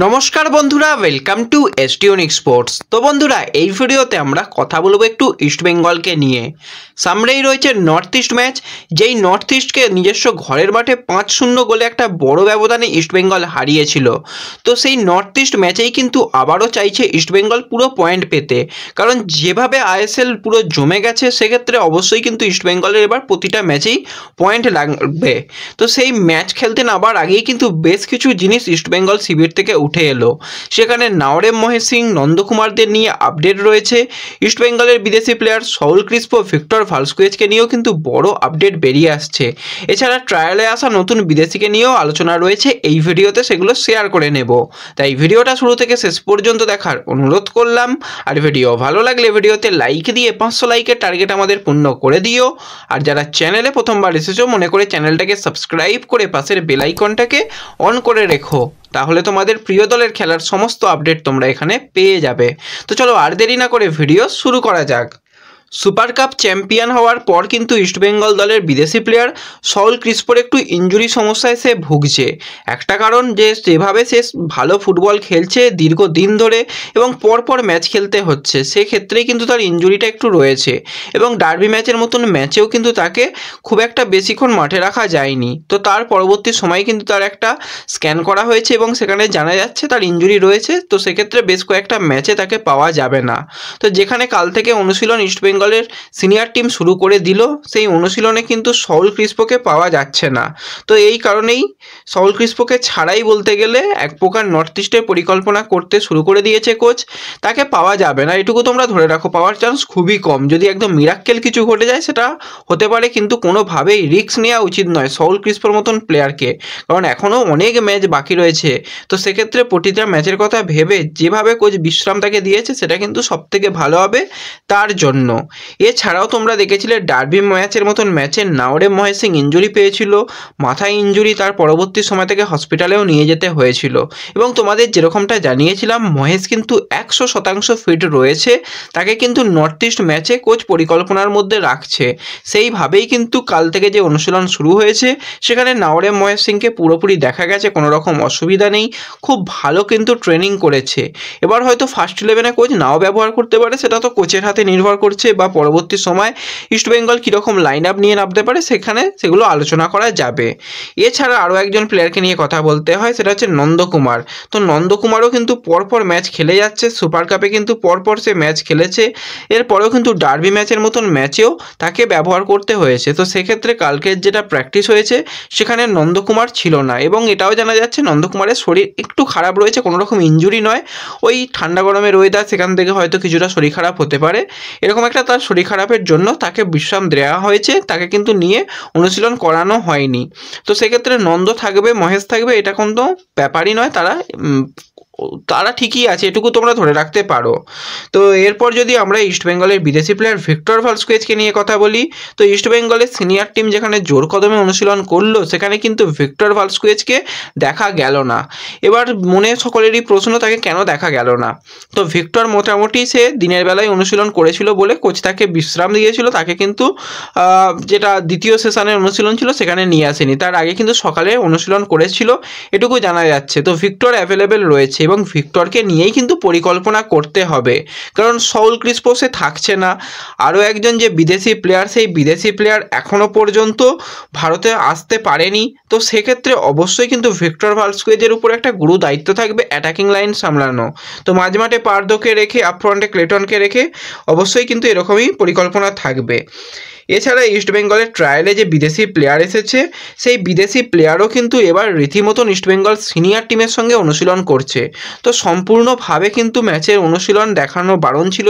নমস্কার বন্ধুরা, welcome to এসটিউনিক sports. তো বন্ধুরা, এই ভিডিওতে আমরা কথা বলবো একটু ইস্ট বেঙ্গলকে নিয়ে। সামনেই রয়েছে নর্থ ইস্ট ম্যাচ, যেই নর্থ ইস্টকে নিজস্ব ঘরের মাঠে 5-0 গোলে একটা বড় ব্যবধানে ইস্ট বেঙ্গল হারিয়েছিল। তো সেই নর্থ ইস্ট ম্যাচেই কিন্তু আবারও চাইছে ইস্ট বেঙ্গল পুরো পয়েন্ট পেতে, কারণ যেভাবে আইএসএল পুরো জমে গেছে সেক্ষেত্রে অবশ্যই কিন্তু ইস্ট বেঙ্গলের এবার প্রতিটা ম্যাচেই পয়েন্ট লাগবে। তো সেই ম্যাচ খেলতে নামার আগেই কিন্তু বেশ কিছু জিনিস ইস্ট বেঙ্গল শিবির থেকে উঠে এলো। সেখানে নাওরেম মহেশ সিং, নন্দকুমারদের নিয়ে আপডেট রয়েছে। ইস্ট বেঙ্গলের বিদেশি প্লেয়ার সৌল ক্রিস্পো, ভিক্টর ভালস্কুয়েজকে নিয়েও কিন্তু বড় আপডেট বেরিয়ে আসছে। এছাড়া ট্রায়ালে আসা নতুন বিদেশিকে নিয়েও আলোচনা রয়েছে এই ভিডিওতে, সেগুলো শেয়ার করে নেব। তাই ভিডিওটা শুরু থেকে শেষ পর্যন্ত দেখার অনুরোধ করলাম। আর ভিডিও ভালো লাগলে ভিডিওতে লাইক দিয়ে 500 লাইকের টার্গেট আমাদের পূর্ণ করে দিও। আর যারা চ্যানেলে প্রথমবার এসেছো মনে করে চ্যানেলটাকে সাবস্ক্রাইব করে পাশের বেল আইকনটাকে অন করে রেখো, তাহলে তোমাদের প্রিয় দলের খেলার সমস্ত আপডেট তোমরা এখানে পেয়ে যাবে। তো চলো আর দেরি না করে ভিডিও শুরু করা যাক। সুপার কাপ চ্যাম্পিয়ন হওয়ার পর কিন্তু ইস্টবেঙ্গল দলের বিদেশি প্লেয়ার সৌল ক্রিস্পোর একটু ইনজুরি সমস্যায় সে ভুগছে। একটা কারণ যে যেভাবে সে ভালো ফুটবল খেলছে দীর্ঘদিন ধরে এবং পরপর ম্যাচ খেলতে হচ্ছে, সেক্ষেত্রেই কিন্তু তার ইনজুরিটা একটু রয়েছে। এবং ডার্বি ম্যাচের মতন ম্যাচেও কিন্তু তাকে খুব একটা বেশিক্ষণ মাঠে রাখা যায়নি। তো তার পরবর্তী সময়ে কিন্তু তার একটা স্ক্যান করা হয়েছে এবং সেখানে জানা যাচ্ছে তার ইনজুরি রয়েছে। তো সেক্ষেত্রে বেশ কয়েকটা ম্যাচে তাকে পাওয়া যাবে না। তো যেখানে কাল থেকে অনুশীলন ইস্টবেঙ্গলের সিনিয়র টিম শুরু করে দিল, সেই অনুশীলনে কিন্তু সৌল ক্রিস্পোকে পাওয়া যাচ্ছে না। তো এই কারণেই সৌল ক্রিস্পোকে ছাড়াই বলতে গেলে এক প্রকার নর্থ ইস্টের পরিকল্পনা করতে শুরু করে দিয়েছে কোচ। তাকে পাওয়া যাবে না, এটুকু তোমরা ধরে রাখো, পাওয়ার চান্স খুবই কম। যদি একদম মিরাক্কেল কিছু ঘটে যায় সেটা হতে পারে, কিন্তু কোনোভাবেই রিস্ক নেওয়া উচিত নয় সৌল ক্রিস্পোর মতন প্লেয়ারকে, কারণ এখনও অনেক ম্যাচ বাকি রয়েছে। তো সেক্ষেত্রে প্রতিটা ম্যাচের কথা ভেবে যেভাবে কোচ বিশ্রাম তাকে দিয়েছে সেটা কিন্তু সবথেকে ভালো হবে তার জন্য। এছাড়াও তোমরা দেখেছিলে ডার্বি ম্যাচের মতন ম্যাচে নাওরেম মহেশ সিং ইনজুরি পেয়েছিল, মাথায় ইনজুরি, তার পরবর্তী সময় থেকে হসপিটালেও নিয়ে যেতে হয়েছিল। এবং তোমাদের যেরকমটা জানিয়েছিলাম মহেশ কিন্তু 100% ফিট রয়েছে, তাকে কিন্তু নর্থ ইস্ট ম্যাচে কোচ পরিকল্পনার মধ্যে রাখছে। সেইভাবেই কিন্তু কাল থেকে যে অনুশীলন শুরু হয়েছে সেখানে নাওরেম মহেশ সিংকে পুরোপুরি দেখা গেছে, কোনো রকম অসুবিধা নেই, খুব ভালো কিন্তু ট্রেনিং করেছে। এবার হয়তো ফার্স্ট 11-এ কোচ নাও ব্যবহার করতে পারে, সেটা তো কোচের হাতে নির্ভর করছে, বা পরবর্তী সময় ইস্টবেঙ্গল কীরকম লাইন আপ নিয়ে নামতে পারে সেগুলো আলোচনা করা যাবে। এছাড়া আরও একজন প্লেয়ারকে নিয়ে কথা বলতে হয়, সেটা হচ্ছে নন্দকুমার। তো নন্দকুমারও কিন্তু পরপর ম্যাচ খেলে যাচ্ছে, সুপার কাপে কিন্তু পরপর সে ম্যাচ খেলেছে, এরপরেও কিন্তু ডার্বি ম্যাচের মতন ম্যাচেও তাকে ব্যবহার করতে হয়েছে। তো সেক্ষেত্রে কালকের যেটা প্র্যাকটিস হয়েছে সেখানে নন্দকুমার ছিল না, এবং এটাও জানা যাচ্ছে নন্দকুমারের শরীর একটু খারাপ রয়েছে, কোনো রকম ইনজুরি নয়, ওই ঠান্ডা গরমের ওয়েদার, সেখান থেকে হয়তো কিছুটা শরীর খারাপ হতে পারে, এরকম একটা তার শরীর খারাপের জন্য তাকে বিশ্রাম দেওয়া হয়েছে, তাকে কিন্তু নিয়ে অনুশীলন করানো হয়নি। তো সেক্ষেত্রে নন্দ থাকবে, মহেশ থাকবে, এটা কোনো ব্যাপারই নয়, তারা ঠিকই আছে, এটুকু তোমরা ধরে রাখতে পারো। তো এরপর যদি আমরা ইস্টবেঙ্গলের বিদেশি প্লেয়ার ভিক্টর ভালস্কুয়েজকে নিয়ে কথা বলি, তো ইস্টবেঙ্গলের সিনিয়র টিম যেখানে জোর কদমে অনুশীলন করলো সেখানে কিন্তু ভিক্টর ভালস্কুয়েজকে দেখা গেল না। এবার মনে সকলেরই প্রশ্ন, তাকে কেন দেখা গেল না? তো ভিক্টর মোটামুটি সে দিনের বেলায় অনুশীলন করেছিল বলে কোচ তাকে বিশ্রাম দিয়েছিল, তাকে কিন্তু যেটা দ্বিতীয় সেশনের অনুশীলন ছিল সেখানে নিয়ে আসেনি, তার আগে কিন্তু সকালে অনুশীলন করেছিল, এটুকু জানা যাচ্ছে। তো ভিক্টর অ্যাভেলেবেল রয়েছে এবং ভিক্টরকে নিয়েই কিন্তু পরিকল্পনা করতে হবে, কারণ সৌল ক্রিস্পো সে থাকছে না। আরও একজন যে বিদেশি প্লেয়ার, সেই বিদেশি প্লেয়ার এখনও পর্যন্ত ভারতে আসতে পারেনি। তো সেক্ষেত্রে অবশ্যই কিন্তু ভিক্টর ভালস্কুয়েজের উপর একটা গুরু দায়িত্ব থাকবে অ্যাটাকিং লাইন সামলানো। তো মাঝমাঠে পার্দোকে রেখে আপফ্রন্টে ক্লেটনকে রেখে অবশ্যই কিন্তু এরকমই পরিকল্পনা থাকবে। এছাড়া ইস্টবেঙ্গলের ট্রায়ালে যে বিদেশি প্লেয়ার এসেছে সেই বিদেশি প্লেয়ারও কিন্তু এবার রীতিমতন ইস্টবেঙ্গল সিনিয়র টিমের সঙ্গে অনুশীলন করছে। তো সম্পূর্ণভাবে কিন্তু ম্যাচের অনুশীলন দেখানো বারণ ছিল,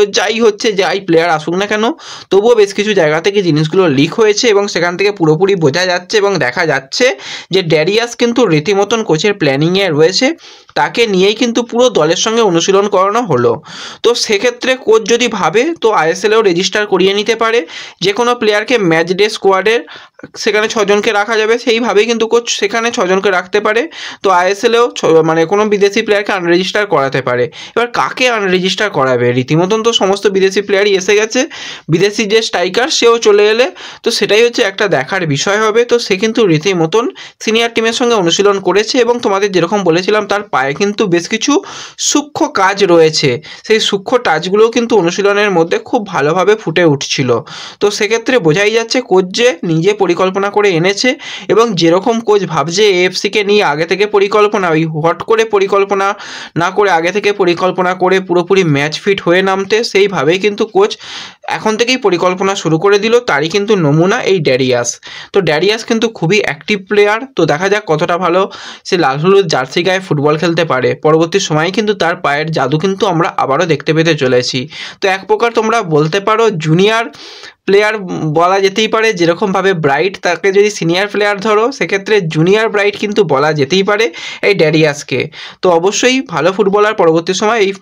যাই প্লেয়ার আসুক না কেন, তবুও বেশ কিছু জায়গা থেকে জিনিসগুলো লিক হয়েছে এবং সেখান থেকে পুরোপুরি বোঝা যাচ্ছে এবং দেখা যাচ্ছে যে ড্যারিয়াস কিন্তু রীতিমতন কোচের প্ল্যানিংয়ে রয়েছে, তাকে নিয়েই কিন্তু পুরো দলের সঙ্গে অনুশীলন করানো হলো। তো সেক্ষেত্রে কোচ যদি ভাবে তো আইএসএলেও রেজিস্টার করিয়ে নিতে পারে, যে কোনো প্লেয়ারকে ম্যাচ ডে স্কোয়াডের সেখানে 6 জনকে রাখা যাবে, সেইভাবেই কিন্তু কোচ সেখানে 6 জনকে রাখতে পারে। তো আইএসএলেও মানে কোনো বিদেশি প্লেয়ারকে আনরেজিস্টার করাতে পারে। এবার কাকে আনরেজিস্টার করাবে? রীতিমতন তো সমস্ত বিদেশি প্লেয়ারই এসে গেছে, বিদেশি যে স্ট্রাইকার সেও চলে এলে, তো সেটাই হচ্ছে একটা দেখার বিষয় হবে। তো সে কিন্তু রীতিমতন সিনিয়র টিমের সঙ্গে অনুশীলন করেছে এবং তোমাদের যেরকম বলেছিলাম তার পায়ে পায়ে কিন্তু বেশ কিছু সূক্ষ্ম কাজ রয়েছে, সেই সূক্ষ্ম টাচগুলোও কিন্তু অনুশীলনের মধ্যে খুব ভালোভাবে ফুটে উঠছিল। তো সেক্ষেত্রে বোঝাই যাচ্ছে কোচ যে নিজে পরিকল্পনা করে এনেছে, এবং যেরকম কোচ ভাবছে এএফসিকে নিয়ে আগে থেকে পরিকল্পনা, ওই হট করে পরিকল্পনা না করে আগে থেকে পরিকল্পনা করে পুরোপুরি ম্যাচ ফিট হয়ে নামতে, সেইভাবেই কিন্তু কোচ এখন থেকেই পরিকল্পনা শুরু করে দিল। তারই কিন্তু নমুনা এই ড্যারিয়াস। তো ড্যারিয়াস কিন্তু খুবই অ্যাক্টিভ প্লেয়ার, তো দেখা যাক কতটা ভালো সে লাল হলুদ জার্সি গায়ে ফুটবল খেলতে পারে। পরবর্তী সময়ে কিন্তু তার পায়ের জাদু কিন্তু আমরা আবারও দেখতে পেতে চলেছি। তো এক প্রকার তোমরা বলতে পারো জুনিয়র প্লেয়ার বলা যেতেই পারে, যেরকমভাবে ব্রাইট তাকে যদি সিনিয়র প্লেয়ার ধরো, সেক্ষেত্রে জুনিয়র ব্রাইট কিন্তু বলা যেতেই পারে এই ড্যারিয়াসকে। তো অবশ্যই ভালো ফুটবলার, পরবর্তী সময় এই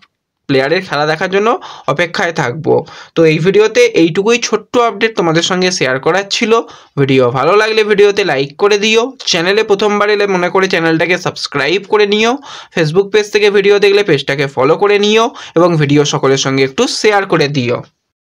প্লেয়ারের খেলা দেখার জন্য অপেক্ষায় থাকবো। তো এই ভিডিওতে এইটুকুই ছোট্ট আপডেট তোমাদের সঙ্গে শেয়ার করার ছিল। ভিডিও ভালো লাগলে ভিডিওতে লাইক করে দিও, চ্যানেলে প্রথমবার এলে মনে করে চ্যানেলটাকে সাবস্ক্রাইব করে নিও, ফেসবুক পেজ থেকে ভিডিও দেখলে পেজটাকে ফলো করে নিও, এবং ভিডিও সকলের সঙ্গে একটু শেয়ার করে দিও।